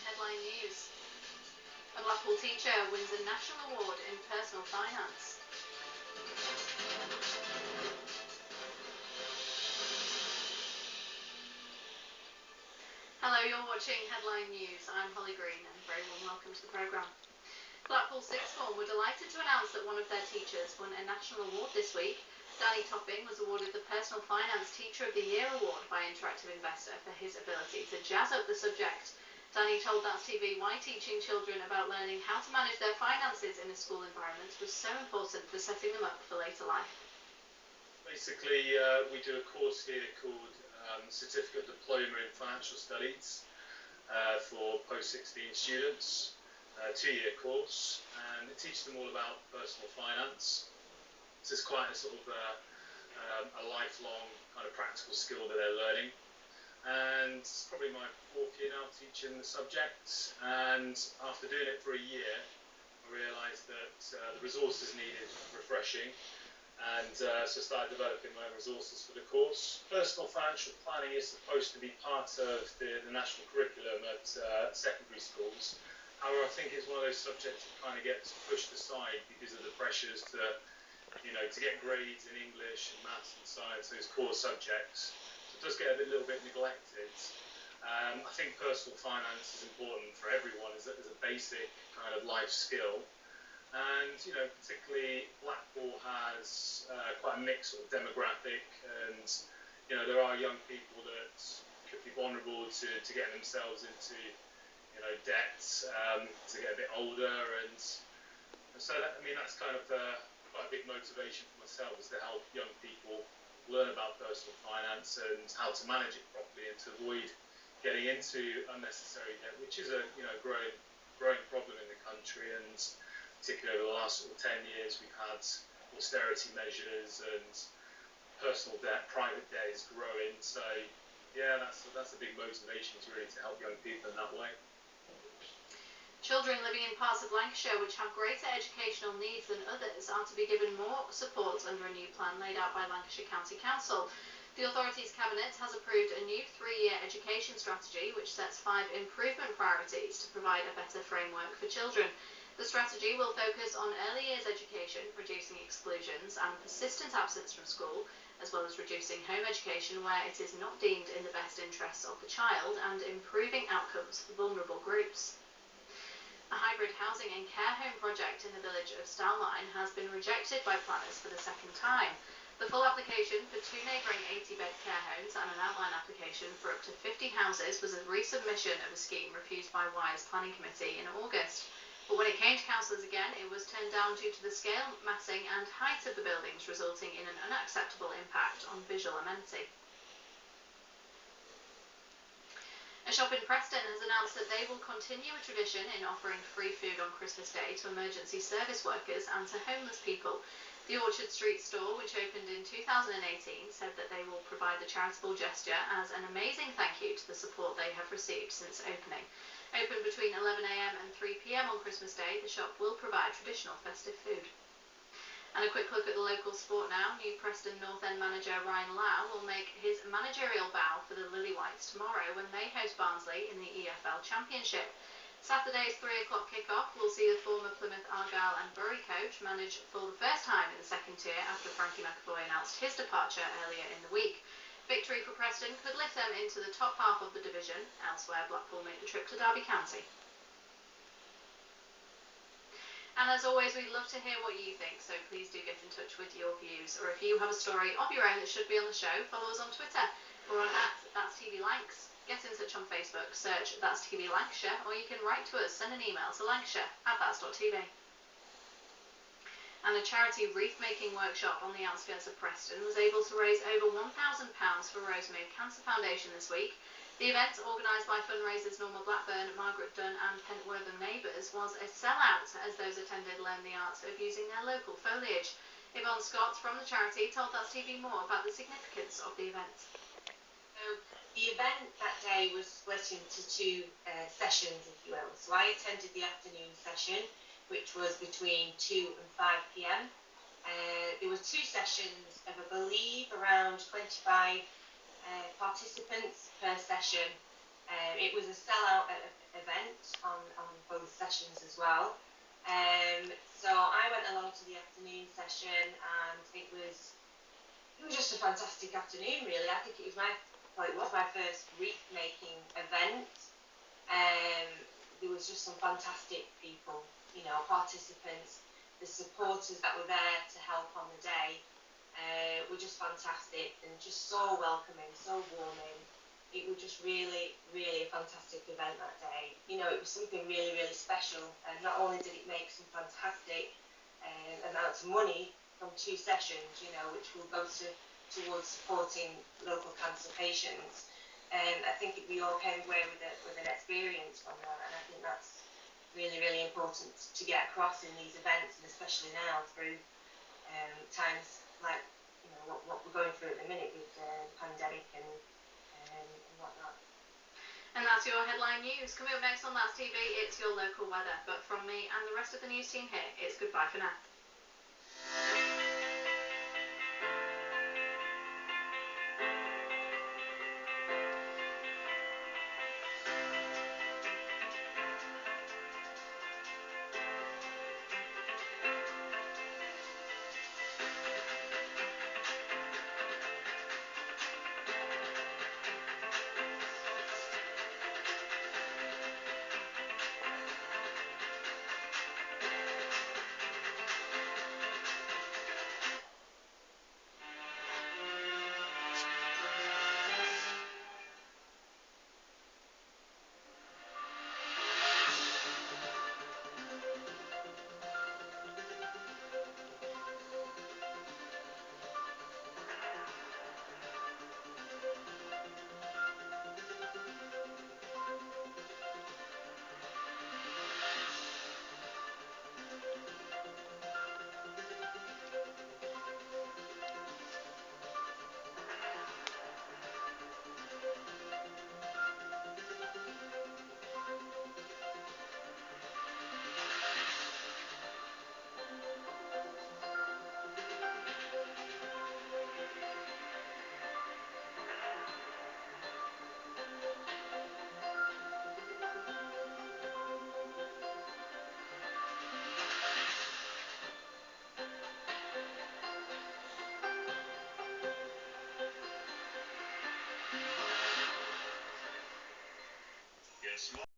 Headline news. A Blackpool teacher wins a national award in personal finance. Hello, you're watching Headline News. I'm Holly Green and very warm welcome to the programme. Blackpool Sixth Form were delighted to announce that one of their teachers won a national award this week. Danny Topping was awarded the Personal Finance Teacher of the Year award by Interactive Investor for his ability to jazz up the subject. Danny told That's TV why teaching children about learning how to manage their finances in a school environment was so important for setting them up for later life. Basically, we do a course here called Certificate Diploma in Financial Studies for post-16 students, a 2-year course, and it teaches them all about personal finance. So it's quite a sort of a lifelong kind of practical skill that they're learning. And it's probably my 4th year now teaching the subject, and after doing it for a year I realised that the resources needed refreshing, and so started developing my own resources for the course. Personal financial planning is supposed to be part of the national curriculum at secondary schools. However, I think it's one of those subjects that kind of gets pushed aside because of the pressures to get grades in English and maths and science, those core subjects. It does get a little bit neglected. I think personal finance is important for everyone as a basic kind of life skill, and particularly Blackpool has quite a mixed sort of demographic, and there are young people that could be vulnerable to getting themselves into debt as they get a bit older, and so that's kind of quite a big motivation for myself, is to help young people learn about personal finance and how to manage it properly and to avoid getting into unnecessary debt, which is a growing problem in the country, and particularly over the last sort of 10 years we've had austerity measures and personal debt, private debt is growing. So yeah, that's a big motivation, is really to help young people in that way. Children living in parts of Lancashire which have greater educational needs than others are to be given more support under a new plan laid out by Lancashire County Council. The authority's cabinet has approved a new 3-year education strategy which sets 5 improvement priorities to provide a better framework for children. The strategy will focus on early years education, reducing exclusions and persistent absence from school, as well as reducing home education where it is not deemed in the best interests of the child, and improving outcomes for vulnerable groups. A hybrid housing and care home project in the village of Stalline has been rejected by planners for the second time. The full application for 2 neighbouring 80-bed care homes and an outline application for up to 50 houses was a resubmission of a scheme refused by Wyre's Planning Committee in August. But when it came to councillors again, it was turned down due to the scale, massing and height of the buildings, resulting in an unacceptable impact on visual amenity. A shop in Preston has announced that they will continue a tradition in offering free food on Christmas Day to emergency service workers and to homeless people. The Orchard Street store, which opened in 2018, said that they will provide the charitable gesture as an amazing thank you to the support they have received since opening. Open between 11 AM and 3 PM on Christmas Day, the shop will provide traditional festive food. And a quick look at the local sport now. New Preston North End manager Ryan Lau will make his managerial bow for the Lily-Whites tomorrow when they host Barnsley in the EFL Championship. Saturday's 3 o'clock kick-off will see the former Plymouth, Argyle and Bury coach manage for the first time in the second tier after Frankie McAvoy announced his departure earlier in the week. Victory for Preston could lift them into the top half of the division. Elsewhere, Blackpool make the trip to Derby County. And as always, we'd love to hear what you think, so please do get in touch with your views. Or if you have a story of your own that should be on the show, follow us on Twitter. We're on @That'sTVLancs. Get in touch on Facebook, search That's TV Lancashire, or you can write to us, send an email to lancashire@thats.tv. And a charity wreath-making workshop on the outskirts of Preston was able to raise over £1,000 for Rosemary Cancer Foundation this week. The event, organised by fundraisers Norma Blackburn, Margaret Dunn and Pentwortham Neighbours, was a sellout as those attended learned the art of using their local foliage. Yvonne Scott from the charity told That's TV more about the significance of the event. So the event that day was split into 2 sessions, if you will. So I attended the afternoon session, which was between 2 and 5 PM. There were 2 sessions of, I believe, around 25 participants per session, It was a sellout event on both sessions as well. So I went along to the afternoon session, and it was just a fantastic afternoon, really. I think it was my first wreath making event. There was just some fantastic people, participants. The supporters that were there to help on the day were just fantastic and just so welcoming, so warming. It was just really, really a fantastic event that day. It was something really, really special. And not only did it make some fantastic amounts of money from 2 sessions, which will go towards supporting local cancer patients. I think we all came away with an experience from that, and I think that's really, really important to get across in these events, and especially now through times like what we're going through at the minute with the pandemic and whatnot. And that's your headline news. Coming up next on That's TV, it's your local weather. But from me and the rest of the news team here, it's goodbye for now.